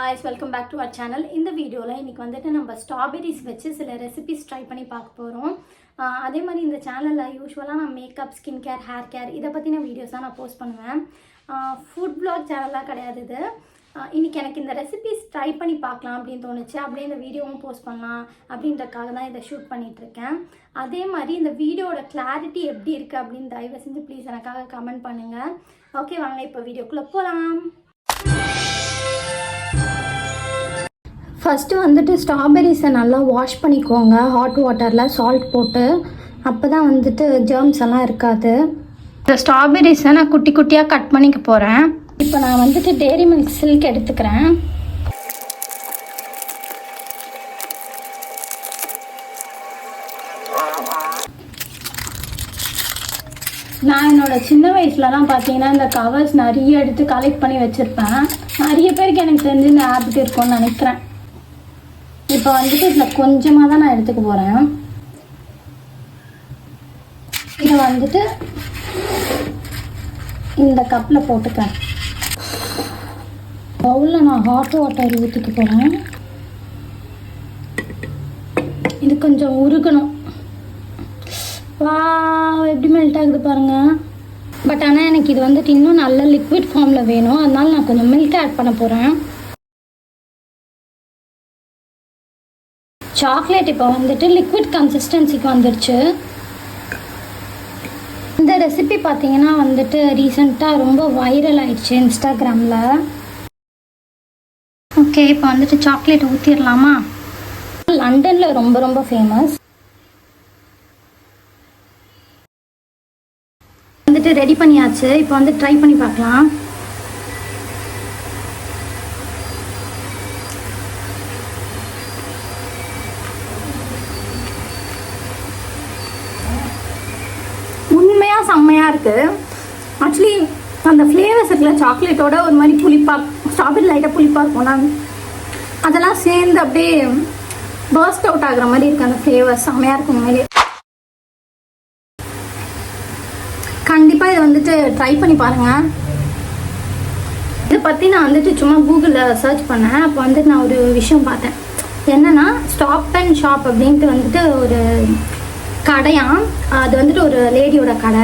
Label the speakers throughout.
Speaker 1: guys, welcome back to our channel. இந்த வீடியோல இன்னைக்கு வந்துட்டு நம்ம ஸ்ட்ராபெரிஸ் வச்சு சில ரெசிபிஸ் ட்ரை பண்ணி பார்க்க போறோம். அதே மாதிரி இந்த சேனல்ல யூசுவலா நான் makeup, skin care, hair care இத பத்தின வீடியோஸ் தான் நான் போஸ்ட் பண்ணுவேன். ஃபுட் vlog சேனலா கிடையாது இது. இன்னைக்கு எனக்கு இந்த ரெசிபிஸ் ட்ரை பண்ணி பார்க்கலாம் அப்படினு தோணுச்சு. அப்படியே இந்த வீடியோவும் போஸ்ட் பண்ணலாம் அப்படின்றதுக்காக தான் இத ஷூட் பண்ணிட்டு இருக்கேன். அதே மாதிரி இந்த வீடியோட கிளாரிட்டி எப்படி இருக்கு அப்படினு தயவு செஞ்சு ப்ளீஸ் எனக்காக கமெண்ட் பண்ணுங்க. ஓகே, வாங்க இப்போ வீடியோக்குள்ள போலாம். ஃபஸ்ட்டு வந்துட்டு ஸ்ட்ராபெரிஸை நல்லா வாஷ் பண்ணிக்கோங்க ஹாட் வாட்டரில் சால்ட் போட்டு. அப்போ தான் வந்துட்டு ஜெர்ம்ஸ் எல்லாம் இருக்காது. இந்த ஸ்ட்ராபெரிஸை நான் குட்டி குட்டியாக கட் பண்ணிக்க போகிறேன். இப்போ நான் வந்துட்டு டெய்ரி மில்க் சில்க் எடுத்துக்கிறேன். நான் என்னோடய சின்ன வயசுலலாம் பார்த்தீங்கன்னா இந்த கவர்ஸ் நிறைய எடுத்து கலெக்ட் பண்ணி வச்சுருப்பேன். நிறைய பேருக்கு எனக்கு தெரிஞ்சு இந்த ஹேபிட் இருக்கும்னு நினைக்கிறேன். இப்போ வந்துட்டு இதில் கொஞ்சமாக தான் நான் எடுத்துக்க போகிறேன். இதை வந்துட்டு இந்த கப்பில் போட்டுக்கிறேன். பவுலில் நான் ஹாட் வாட்டர் ஊற்றிக்க போகிறேன். இது கொஞ்சம் உருகணும். வா, எப்படி மெல்ட் ஆகுது பாருங்கள். பட் ஆனால் எனக்கு இது வந்துட்டு இன்னும் நல்ல லிக்விட் ஃபார்மில் வேணும். அதனால நான் கொஞ்சம் மில்க் ஆட் பண்ண போகிறேன். சாக்லேட் இப்போ வந்துட்டு லிக்விட் கன்சிஸ்டன்சிக்கு வந்துடுச்சு. இந்த ரெசிபி பார்த்தீங்கன்னா வந்துட்டு ரீசெண்டாக ரொம்ப வைரல் ஆயிடுச்சு இன்ஸ்டாகிராமில். ஓகே, இப்போ வந்துட்டு சாக்லேட் ஊற்றிடலாமா? லண்டனில் ரொம்ப ரொம்ப ஃபேமஸ். வந்துட்டு ரெடி பண்ணியாச்சு. இப்போ வந்து ட்ரை பண்ணி பார்க்கலாம். செம்மையாக இருக்குது. ஆக்சுவலி அந்த ஃப்ளேவர்ஸ் இருக்குல்ல, சாக்லேட்டோட ஒரு மாதிரி புளிப்பாக, ஸ்ட்ராபெரி லைட்டாக புளிப்பாக இருக்கும்ல, அதெல்லாம் சேர்ந்து அப்படியே பர்ஸ்ட் அவுட் ஆகுற மாதிரி இருக்குது. அந்த ஃப்ளேவர்ஸ் செம்மையாக இருக்கும். மாதிரி கண்டிப்பாக இதை வந்துட்டு ட்ரை பண்ணி பாருங்கள். இதை பற்றி நான் வந்துட்டு சும்மா கூகுளில் சர்ச் பண்ணேன். அப்போ வந்துட்டு நான் ஒரு விஷயம் பார்த்தேன். என்னென்னா, ஸ்டாப் அண்ட் ஷாப் அப்படின்ட்டு வந்துட்டு ஒரு கடையாம். அது வந்துட்டு ஒரு லேடியோட கடை.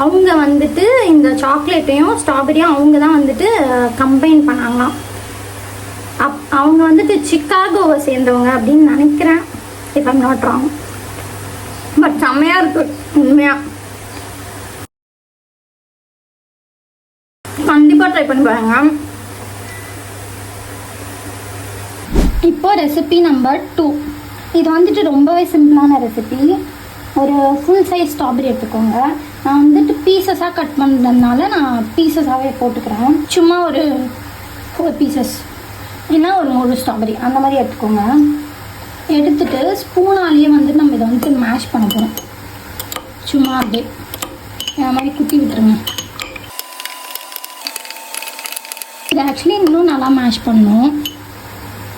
Speaker 1: அவங்க வந்துட்டு இந்த சாக்லேட்டையும் ஸ்ட்ராபெரியும் அவங்க தான் வந்துட்டு கம்பைன் பண்ணாங்களாம். அவங்க வந்துட்டு சிக்காகோவை சேர்ந்தவங்க அப்படின்னு நினைக்கிறேன், if I'm not wrong. But செம்மையாக இருக்கு உண்மையாக. கண்டிப்பாக ட்ரை பண்ணி பாருங்க. இப்போ ரெசிபி நம்பர் 2. இது வந்துட்டு ரொம்பவே சிம்பிளான ரெசிபி. ஒரு ஃபுல் சைஸ் ஸ்ட்ராபெரி எடுத்துக்கோங்க. நான் வந்துட்டு பீசஸாக கட் பண்ணுறதுனால நான் பீசஸாகவே போட்டுக்கிறேன். சும்மா ஒரு 4 பீசஸ் இல்லைன்னா ஒரு 3 ஸ்ட்ராபெரி அந்த மாதிரி எடுத்துக்கோங்க. எடுத்துட்டு ஸ்பூனாலேயே வந்துட்டு நம்ம இதை வந்துட்டு மேஷ் பண்ண போகிறோம். சும்மா அப்படியே இந்த மாதிரி குத்தி விட்டுருங்க. இது ஆக்சுவலி இன்னும் நல்லா மேஷ் பண்ணணும்.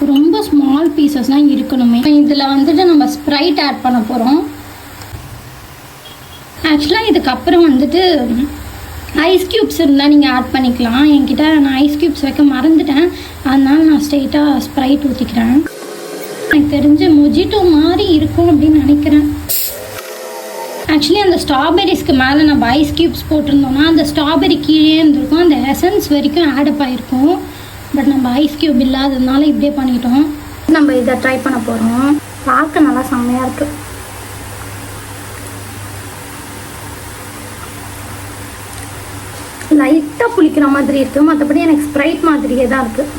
Speaker 1: ரொம்ப ஸ்மால் பீசஸ்லாம் இருக்கணுமே. இதில் வந்துட்டு நம்ம ஸ்ப்ரைட் ஆட் பண்ண போகிறோம். ஆக்சுவலாக இதுக்கப்புறம் வந்துட்டு ஐஸ் க்யூப்ஸ் இருந்தால் நீங்கள் ஆட் பண்ணிக்கலாம். என்கிட்ட நான் ஐஸ் க்யூப்ஸ் வைக்க மறந்துட்டேன். அதனால நான் ஸ்ட்ரெயிட்டாக ஸ்ப்ரைட் ஊற்றிக்கிறேன். எனக்கு தெரிஞ்ச மொஜிட்டோ மாதிரி இருக்கும் அப்படின்னு நினைக்கிறேன். ஆக்சுவலி அந்த ஸ்ட்ராபெரிஸ்க்கு மேலே நம்ம ஐஸ் க்யூப்ஸ் போட்டிருந்தோம்னா அந்த ஸ்ட்ராபெரி கீழே இருந்திருக்கும், அந்த எசன்ஸ் வரைக்கும் ஆடப் ஆகிருக்கும். பட் நம்ம ஐஸ் க்யூப் இல்லாததுனால இப்படியே பண்ணிட்டோம். நம்ம இதை ட்ரை பண்ண போகிறோம். பார்க்க நல்லா செம்மையாக இருக்குது. லைட்டாக புளிக்கிற மாதிரி இருக்குது. மற்றபடி எனக்கு ஸ்ப்ரைட் மாதிரியே தான் இருக்குது.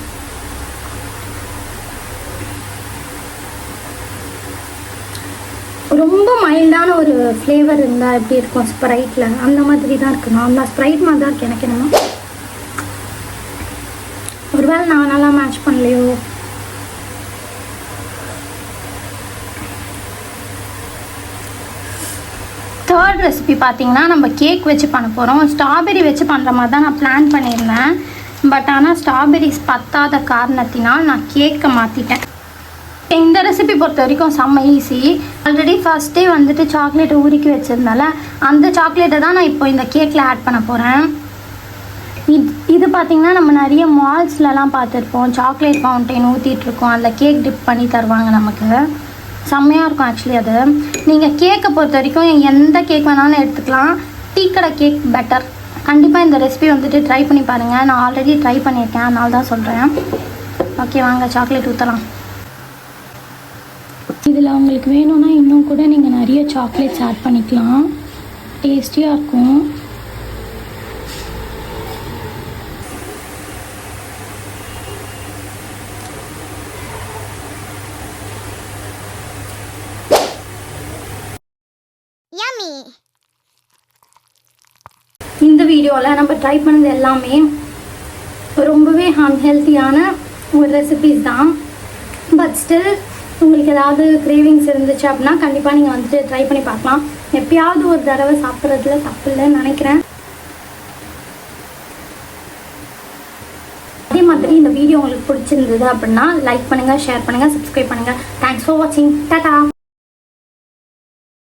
Speaker 1: ரொம்ப மைல்டான ஒரு ஃப்ளேவர் இருந்தால் எப்படி இருக்கும் ஸ்ப்ரைட்டில், அந்த மாதிரி தான் இருக்குது. நார்மலாக ஸ்ப்ரைட் மாதிரி தான் இருக்குது. எனக்கு என்னமோ ஒருவேளை நான் நல்லா மேட்ச் பண்ணலையோ. தேர்ட் ரெசிபி பார்த்தீங்கன்னா நம்ம கேக் வச்சு பண்ண போகிறோம். ஸ்ட்ராபெரி வச்சு பண்ணுற மாதிரி தான் நான் பிளான் பண்ணியிருந்தேன். பட் ஆனால் ஸ்ட்ராபெரிஸ் பத்தாத காரணத்தினால் நான் கேக்கை மாற்றிட்டேன். இந்த ரெசிபி பொறுத்த வரைக்கும் செம்ம ஈஸி. ஆல்ரெடி ஃபஸ்ட்டே வந்துட்டு சாக்லேட்டை உருக்கி வச்சுருந்தால அந்த சாக்லேட்டை தான் நான் இப்போ இந்த கேக்கில் ஆட் பண்ண போகிறேன். இது பார்த்திங்கன்னா நம்ம நிறைய மால்ஸ்லலாம் பார்த்துருப்போம். சாக்லேட் ஃபவுண்டைன் ஊற்றிட்டுருக்கோம், அதில் கேக் டிப் பண்ணி தருவாங்க நமக்கு. செம்மையாக இருக்கும் ஆக்சுவலி அது. நீங்கள் கேக்கை பொறுத்த வரைக்கும் எந்த கேக் வேணாலும் எடுத்துக்கலாம். டீ கடை கேக் பெட்டர். கண்டிப்பாக இந்த ரெசிபி வந்துட்டு ட்ரை பண்ணி பாருங்கள். நான் ஆல்ரெடி ட்ரை பண்ணியிருக்கேன், அதனால தான் சொல்கிறேன். ஓகே, வாங்க சாக்லேட் ஊற்றலாம். இதில் உங்களுக்கு வேணும்னா இன்னும் கூட நீங்கள் நிறைய சாக்லேட்ஸ் ஆட் பண்ணிக்கலாம். டேஸ்டியாக இருக்கும். இந்த வீடியோவில் நம்ம ட்ரை பண்ணது எல்லாமே ரொம்பவே அன்ஹெல்த்தியான ஒரு ரெசிபீஸ் தான். பட் ஸ்டில் உங்களுக்கு ஏதாவது கிரேவிங்ஸ் இருந்துச்சு அப்படின்னா கண்டிப்பாக நீங்கள் வந்துட்டு ட்ரை பண்ணி பார்க்கலாம். எப்பயாவது ஒரு தடவை சாப்பிட்றதுல தப்பு இல்லைன்னு நினைக்கிறேன். அதே மாதிரி இந்த வீடியோ உங்களுக்கு பிடிச்சிருந்தது அப்படின்னா லைக் பண்ணுங்கள், ஷேர் பண்ணுங்கள், சப்ஸ்கிரைப் பண்ணுங்கள். தேங்க்ஸ் ஃபார் வாட்சிங். டாடா.